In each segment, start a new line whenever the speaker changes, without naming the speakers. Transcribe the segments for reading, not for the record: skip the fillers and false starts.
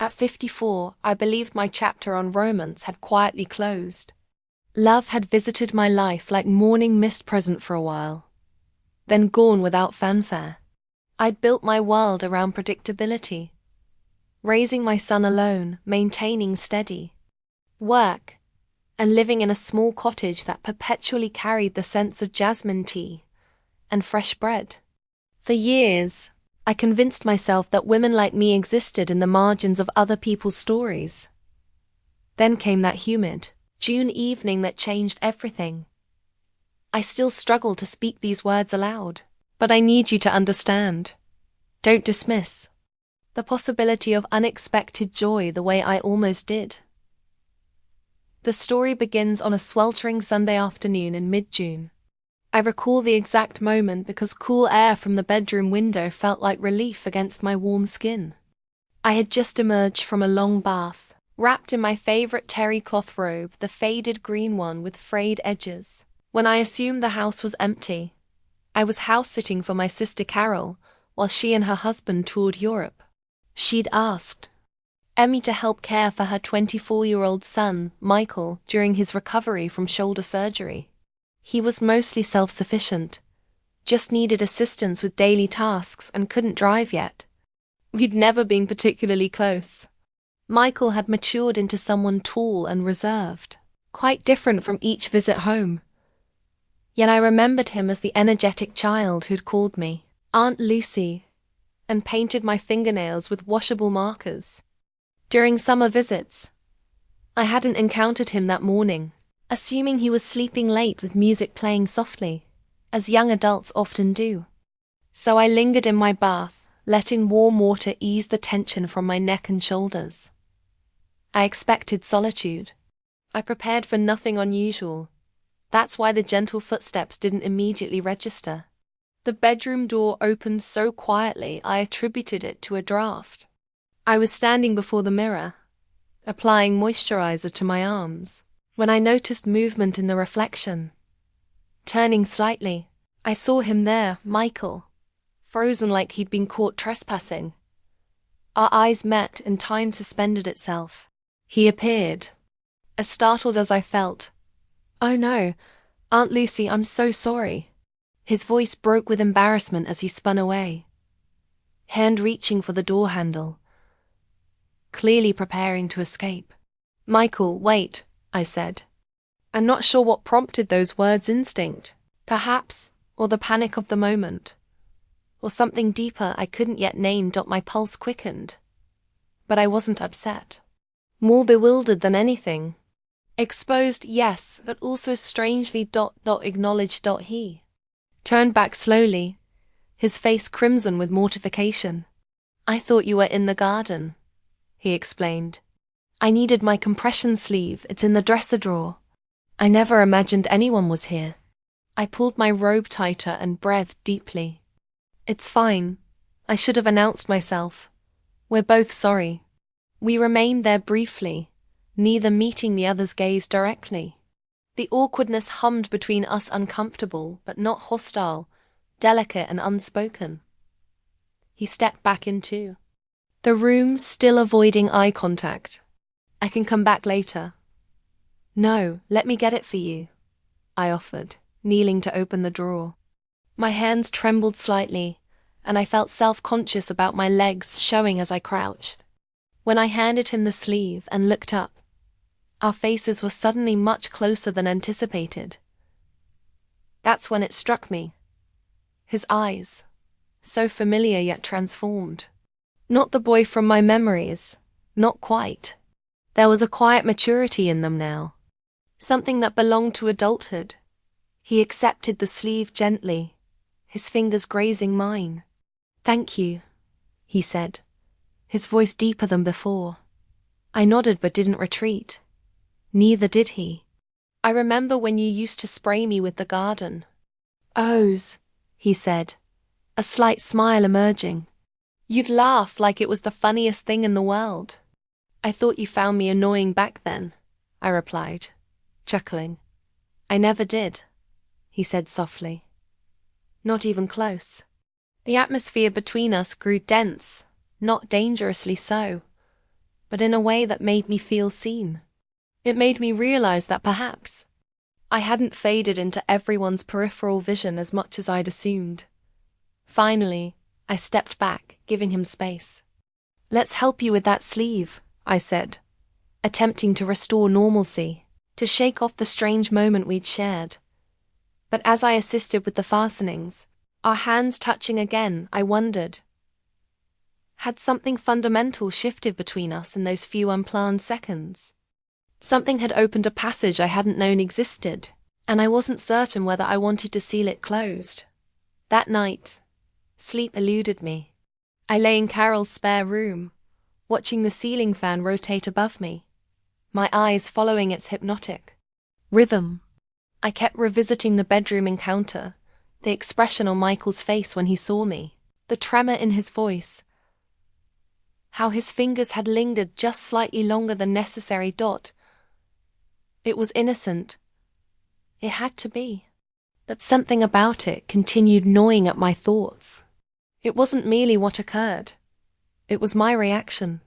At 54, I believed my chapter on romance had quietly closed. Love had visited my life like morning mist present for a while, then gone without fanfare. I'd built my world around predictability, raising my son alone, maintaining steady work, and living in a small cottage that perpetually carried the scents of jasmine tea and fresh bread. For years, I convinced myself that women like me existed in the margins of other people's stories. Then came that humid June evening that changed everything. I still struggle to speak these words aloud, but I need you to understand. Don't dismiss the possibility of unexpected joy the way I almost did. The story begins on a sweltering Sunday afternoon in mid-June. I recall the exact moment because cool air from the bedroom window felt like relief against my warm skin. I had just emerged from a long bath, wrapped in my favorite terry cloth robe, the faded green one with frayed edges. When I assumed the house was empty, I was house-sitting for my sister Carol while she and her husband toured Europe. She'd asked Emmy to help care for her 24-year-old son, Michael, during his recovery from shoulder surgery. He was mostly self-sufficient, just needed assistance with daily tasks and couldn't drive yet. We'd never been particularly close. Michael had matured into someone tall and reserved, quite different from each visit home. Yet I remembered him as the energetic child who'd called me Aunt Lucy and painted my fingernails with washable markers. During summer visits, I hadn't encountered him that morning, assuming he was sleeping late with music playing softly, as young adults often do. So I lingered in my bath, letting warm water ease the tension from my neck and shoulders. I expected solitude. I prepared for nothing unusual. That's why the gentle footsteps didn't immediately register. The bedroom door opened so quietly I attributed it to a draft. I was standing before the mirror, applying moisturizer to my arms, when I noticed movement in the reflection. Turning slightly, I saw him there, Michael, frozen like he'd been caught trespassing. Our eyes met and time suspended itself. He appeared, as startled as I felt. "Oh no, Aunt Lucy, I'm so sorry." His voice broke with embarrassment as he spun away, hand reaching for the door handle, clearly preparing to escape. "Michael, wait," I said. I'm not sure what prompted those words. Instinct, perhaps, or the panic of the moment, or something deeper I couldn't yet name. My pulse quickened, but I wasn't upset. More bewildered than anything. Exposed, yes, but also strangely acknowledged. He turned back slowly, his face crimson with mortification. "I thought you were in the garden," he explained. "I needed my compression sleeve. It's in the dresser drawer. I never imagined anyone was here." I pulled my robe tighter and breathed deeply. "It's fine. I should have announced myself. We're both sorry." We remained there briefly, neither meeting the other's gaze directly. The awkwardness hummed between us, uncomfortable, but not hostile, delicate and unspoken. He stepped back into the room, still avoiding eye contact. "I can come back later." "No, let me get it for you," I offered, kneeling to open the drawer. My hands trembled slightly, and I felt self-conscious about my legs showing as I crouched. When I handed him the sleeve and looked up, our faces were suddenly much closer than anticipated. That's when it struck me. His eyes, so familiar yet transformed. Not the boy from my memories, not quite. There was a quiet maturity in them now, something that belonged to adulthood. He accepted the sleeve gently, his fingers grazing mine. "Thank you," he said, his voice deeper than before. I nodded but didn't retreat. Neither did he. "I remember when you used to spray me with the garden." "Ohs," he said, a slight smile emerging. "You'd laugh like it was the funniest thing in the world." "I thought you found me annoying back then," I replied, chuckling. "I never did," he said softly. "Not even close." The atmosphere between us grew dense, not dangerously so. but in a way that made me feel seen. It made me realize that perhaps I hadn't faded into everyone's peripheral vision as much as I'd assumed. Finally, I stepped back, giving him space. "Let's help you with that sleeve," I said, attempting to restore normalcy, to shake off the strange moment we'd shared. But as I assisted with the fastenings, our hands touching again, I wondered, had something fundamental shifted between us in those few unplanned seconds? Something had opened a passage I hadn't known existed, and I wasn't certain whether I wanted to seal it closed. That night, sleep eluded me. I lay in Carol's spare room, watching the ceiling fan rotate above me, my eyes following its hypnotic rhythm. I kept revisiting the bedroom encounter, the expression on Michael's face when he saw me, the tremor in his voice, how his fingers had lingered just slightly longer than necessary. It was innocent. It had to be. But something about it continued gnawing at my thoughts. It wasn't merely what occurred. It was my reaction.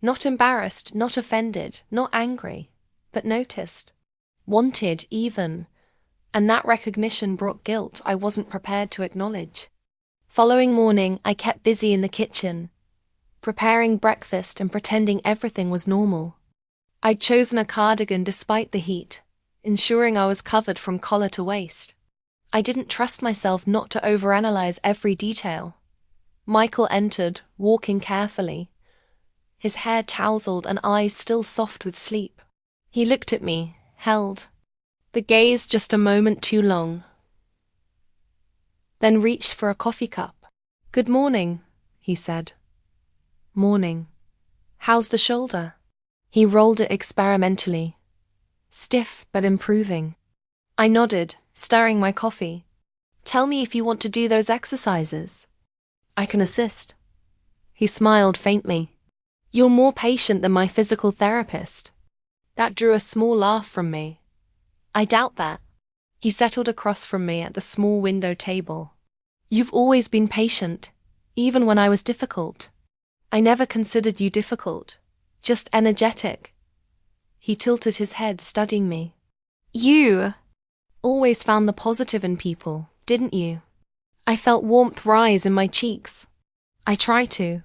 Not embarrassed, not offended, not angry, but noticed. Wanted, even. And that recognition brought guilt I wasn't prepared to acknowledge. Following morning, I kept busy in the kitchen, preparing breakfast and pretending everything was normal. I'd chosen a cardigan despite the heat, ensuring I was covered from collar to waist. I didn't trust myself not to overanalyze every detail. Michael entered, walking carefully, his hair tousled and eyes still soft with sleep. He looked at me, held the gaze just a moment too long, then reached for a coffee cup. "Good morning," he said. "Morning. How's the shoulder?" He rolled it experimentally. Stiff but improving. I nodded, stirring my coffee. "Tell me if you want to do those exercises. I can assist." He smiled faintly. "You're more patient than my physical therapist." That drew a small laugh from me. "I doubt that." He settled across from me at the small window table. "You've always been patient, even when I was difficult." "I never considered you difficult, just energetic." He tilted his head, studying me. "You always found the positive in people, didn't you?" I felt warmth rise in my cheeks. "I try to."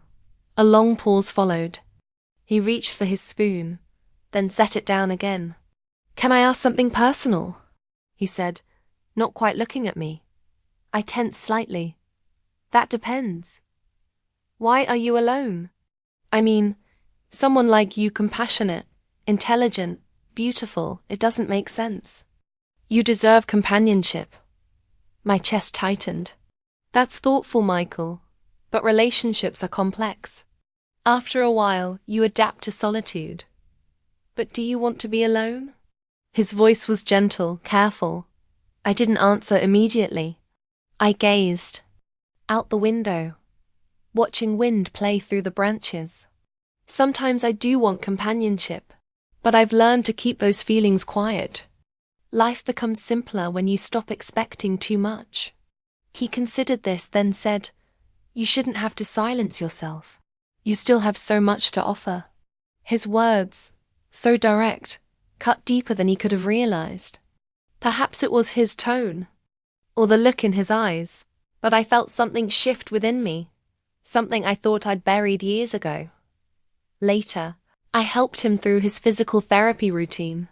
A long pause followed. He reached for his spoon, then set it down again. "Can I ask something personal?" he said, not quite looking at me. I tensed slightly. "That depends. Why are you alone? I mean, someone like you, compassionate, intelligent, beautiful, it doesn't make sense. You deserve companionship." My chest tightened. "That's thoughtful, Michael, but relationships are complex. After a while, you adapt to solitude. But do you want to be alone?" His voice was gentle, careful. I didn't answer immediately. I gazed out the window, watching wind play through the branches. Sometimes I do want companionship, but I've learned to keep those feelings quiet. Life becomes simpler when you stop expecting too much. He considered this, then said, "You shouldn't have to silence yourself. You still have so much to offer." His words, so direct, cut deeper than he could have realized. Perhaps it was his tone, or the look in his eyes, but I felt something shift within me, something I thought I'd buried years ago. Later, I helped him through his physical therapy routine.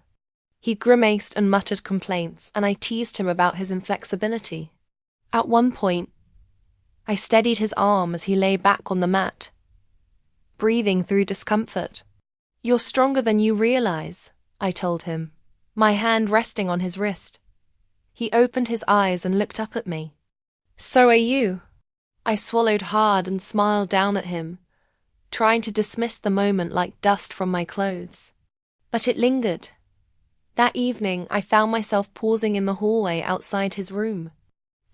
He grimaced and muttered complaints, and I teased him about his inflexibility. At one point, I steadied his arm as he lay back on the mat, breathing through discomfort. "You're stronger than you realize," I told him, my hand resting on his wrist. He opened his eyes and looked up at me. "So are you." I swallowed hard and smiled down at him, trying to dismiss the moment like dust from my clothes. But it lingered. That evening, I found myself pausing in the hallway outside his room.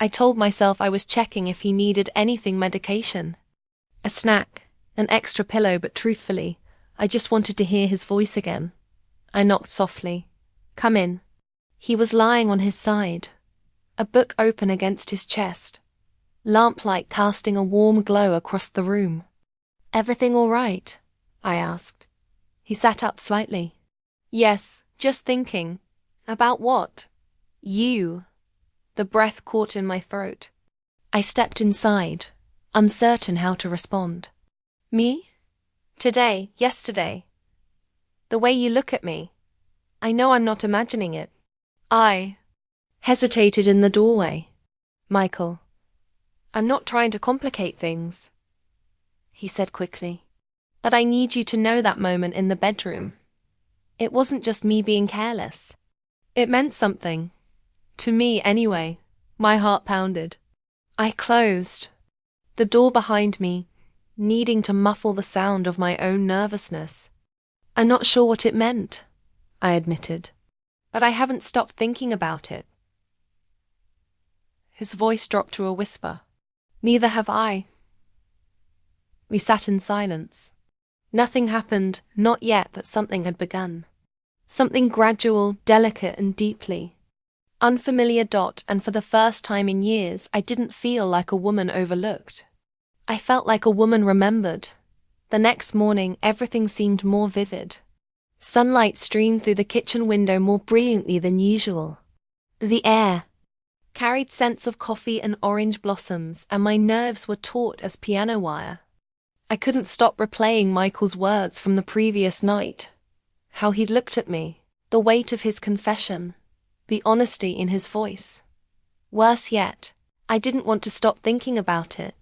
I told myself I was checking if he needed anything medication. A snack, an extra pillow, but truthfully, I just wanted to hear his voice again. I knocked softly. "Come in." He was lying on his side, a book open against his chest, lamplight casting a warm glow across the room. "Everything all right?" I asked. He sat up slightly. Yes, just thinking. About what? You. The breath caught in my throat. I stepped inside, uncertain how to respond. Me? Today, yesterday. The way you look at me. I know I'm not imagining it. I hesitated in the doorway. Michael, I'm not trying to complicate things, he said quickly. But I need you to know that moment in the bedroom. It wasn't just me being careless. It meant something. To me, anyway. My heart pounded. I closed the door behind me, needing to muffle the sound of my own nervousness. I'm not sure what it meant, I admitted. But I haven't stopped thinking about it. His voice dropped to a whisper. Neither have I. We sat in silence. Nothing happened, not yet, but something had begun. Something gradual, delicate, and deeply unfamiliar. And for the first time in years, I didn't feel like a woman overlooked. I felt like a woman remembered. The next morning, everything seemed more vivid. Sunlight streamed through the kitchen window more brilliantly than usual. The air carried scents of coffee and orange blossoms, and my nerves were taut as piano wire. I couldn't stop replaying Michael's words from the previous night. How he'd looked at me, the weight of his confession, the honesty in his voice. Worse yet, I didn't want to stop thinking about it.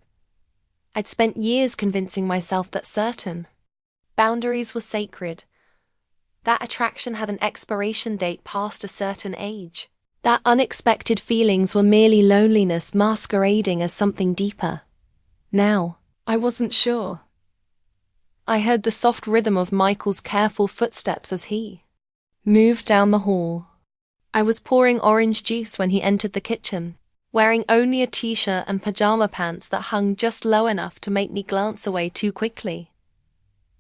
I'd spent years convincing myself that certain boundaries were sacred, that attraction had an expiration date past a certain age, that unexpected feelings were merely loneliness masquerading as something deeper. Now, I wasn't sure. I heard the soft rhythm of Michael's careful footsteps as he moved down the hall. I was pouring orange juice when he entered the kitchen, wearing only a t-shirt and pajama pants that hung just low enough to make me glance away too quickly.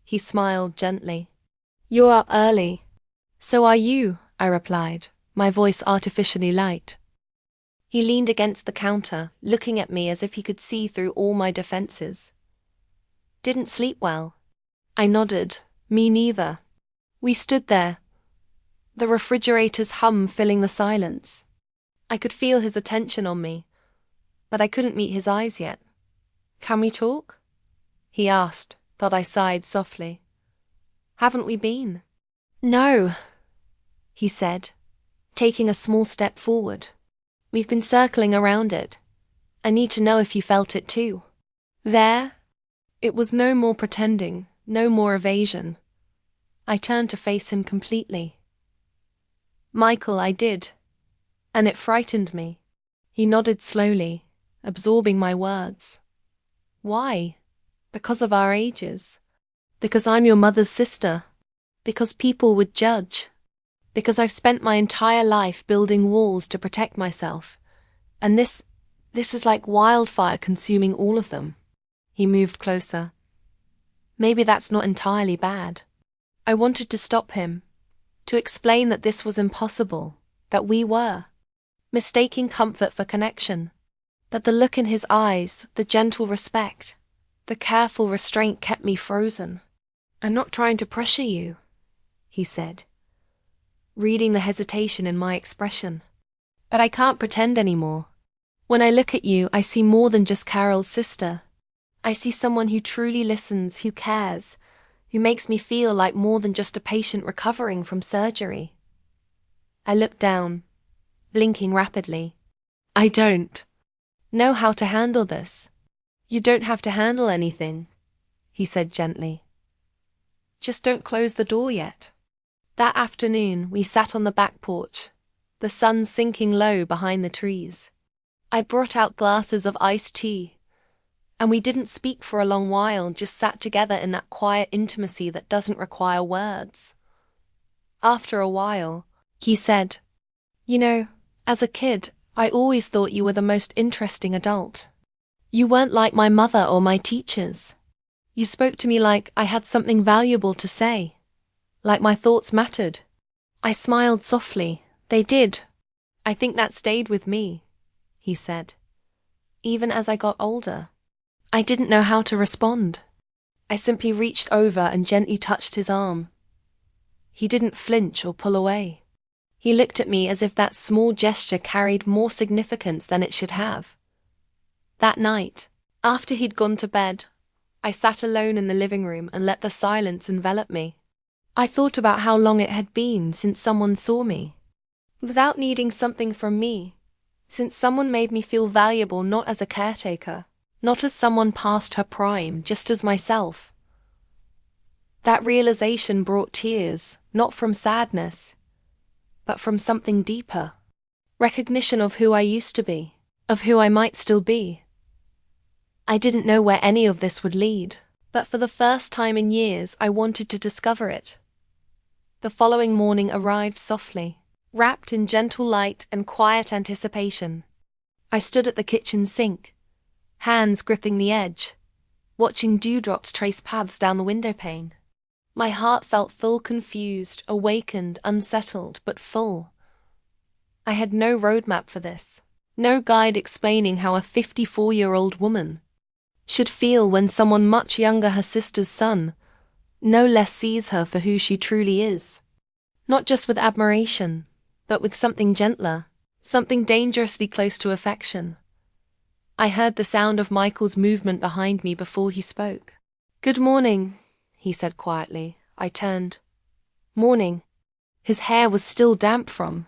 He smiled gently. You're up early. So are you, I replied, my voice artificially light. He leaned against the counter, looking at me as if he could see through all my defenses. Didn't sleep well. I nodded. Me neither. We stood there, the refrigerator's hum filling the silence. I could feel his attention on me, but I couldn't meet his eyes yet. Can we talk? He asked, but I sighed softly. Haven't we been? No, he said, taking a small step forward. We've been circling around it. I need to know if you felt it too. There? It was no more pretending, no more evasion. I turned to face him completely. Michael, I did. And it frightened me. He nodded slowly, absorbing my words. Why? Because of our ages. Because I'm your mother's sister. Because people would judge. Because I've spent my entire life building walls to protect myself. And this is like wildfire consuming all of them. He moved closer. Maybe that's not entirely bad. I wanted to stop him, to explain that this was impossible, that we were mistaking comfort for connection, that the look in his eyes, the gentle respect, the careful restraint kept me frozen. I'm not trying to pressure you, he said, reading the hesitation in my expression. But I can't pretend anymore. When I look at you, I see more than just Carol's sister. I see someone who truly listens, who cares, who makes me feel like more than just a patient recovering from surgery. I looked down, blinking rapidly. I don't know how to handle this. You don't have to handle anything, he said gently. Just don't close the door yet. That afternoon, we sat on the back porch, the sun sinking low behind the trees. I brought out glasses of iced tea, and we didn't speak for a long while, just sat together in that quiet intimacy that doesn't require words. After a while, he said, You know, as a kid, I always thought you were the most interesting adult. You weren't like my mother or my teachers. You spoke to me like I had something valuable to say, like my thoughts mattered. I smiled softly. They did. I think that stayed with me, he said. Even as I got older, I didn't know how to respond. I simply reached over and gently touched his arm, He didn't flinch or pull away. He looked at me as if that small gesture carried more significance than it should have. That night, after he'd gone to bed, I sat alone in the living room and let the silence envelop me. I thought about how long it had been since someone saw me, without needing something from me, since someone made me feel valuable not as a caretaker, not as someone past her prime, just as myself. That realization brought tears, not from sadness, but from something deeper. Recognition of who I used to be, of who I might still be. I didn't know where any of this would lead, but for the first time in years I wanted to discover it. The following morning arrived softly, wrapped in gentle light and quiet anticipation. I stood at the kitchen sink, hands gripping the edge, watching dewdrops trace paths down the window pane. My heart felt full, confused, awakened, unsettled, but full. I had no roadmap for this, no guide explaining how a 54-year-old woman should feel when someone much younger, her sister's son, no less sees her for who she truly is. Not just with admiration, but with something gentler, something dangerously close to affection. I heard the sound of Michael's movement behind me before he spoke. "Good morning," he said quietly. I turned. "Morning." His hair was still damp from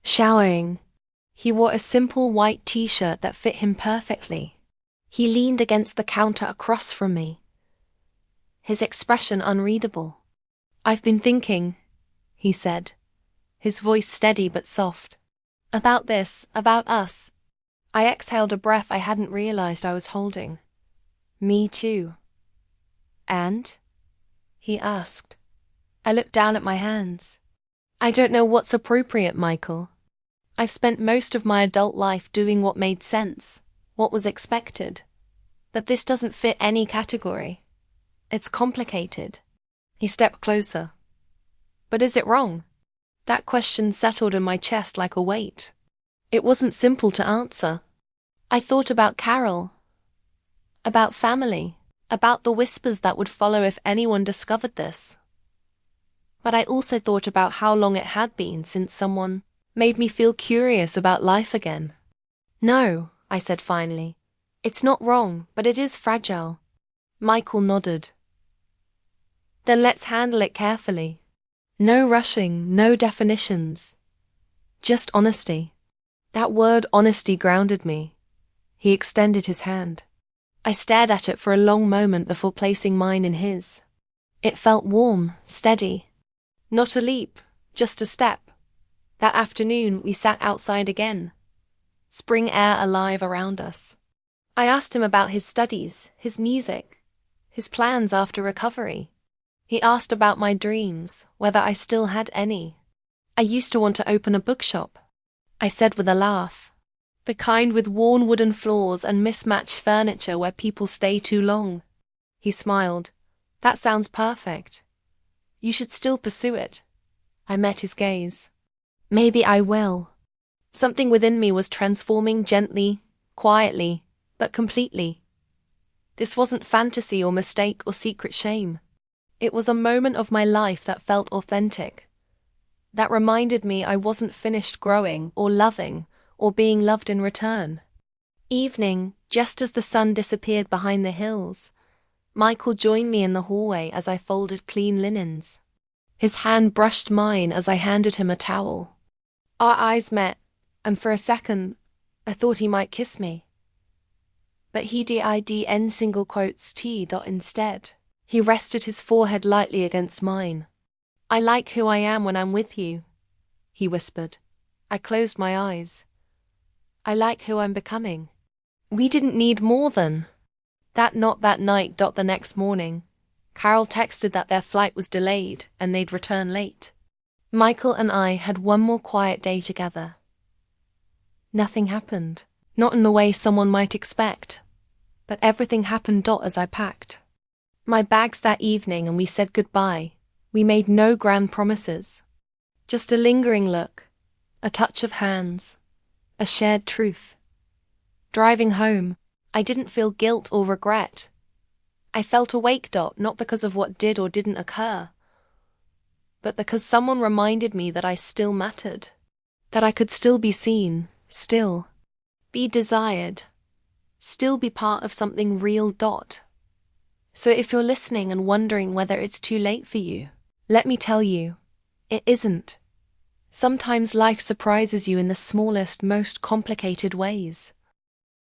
showering. He wore a simple white t-shirt that fit him perfectly. He leaned against the counter across from me, his expression unreadable. "I've been thinking," he said, his voice steady but soft. "About this, about us." I exhaled a breath I hadn't realized I was holding. "Me too." "And?" he asked. I looked down at my hands. "I don't know what's appropriate, Michael. I've spent most of my adult life doing what made sense, what was expected. But this doesn't fit any category. It's complicated." He stepped closer. "But is it wrong?" That question settled in my chest like a weight. It wasn't simple to answer. I thought about Carol, about family, about the whispers that would follow if anyone discovered this. But I also thought about how long it had been since someone made me feel curious about life again. "No," I said finally. "It's not wrong, but it is fragile." Michael nodded. "Then let's handle it carefully. No rushing, no definitions. Just honesty." That word honesty grounded me. He extended his hand. I stared at it for a long moment before placing mine in his. It felt warm, steady. Not a leap, just a step. That afternoon we sat outside again, spring air alive around us. I asked him about his studies, his music, his plans after recovery. He asked about my dreams, whether I still had any. "I used to want to open a bookshop," I said with a laugh. "The kind with worn wooden floors and mismatched furniture where people stay too long." He smiled. "That sounds perfect. You should still pursue it." I met his gaze. "Maybe I will." Something within me was transforming gently, quietly, but completely. This wasn't fantasy or mistake or secret shame. It was a moment of my life that felt authentic, that reminded me I wasn't finished growing or loving or being loved in return. Evening, just as the sun disappeared behind the hills, Michael joined me in the hallway as I folded clean linens. His hand brushed mine as I handed him a towel. Our eyes met, and for a second, I thought he might kiss me. But he did single quotes T. instead. He rested his forehead lightly against mine. "I like who I am when I'm with you," he whispered. I closed my eyes. "I like who I'm becoming." We didn't need more than that. Not that night. The next morning, Carol texted that their flight was delayed and they'd return late. Michael and I had one more quiet day together. Nothing happened, not in the way someone might expect, but everything happened as I packed my bags that evening and we said goodbye. We made no grand promises, just a lingering look, a touch of hands, a shared truth. Driving home, I didn't feel guilt or regret. I felt awake, not because of what did or didn't occur, but because someone reminded me that I still mattered, that I could still be seen, still be desired, still be part of something real. So if you're listening and wondering whether it's too late for you, let me tell you, it isn't. Sometimes life surprises you in the smallest, most complicated ways.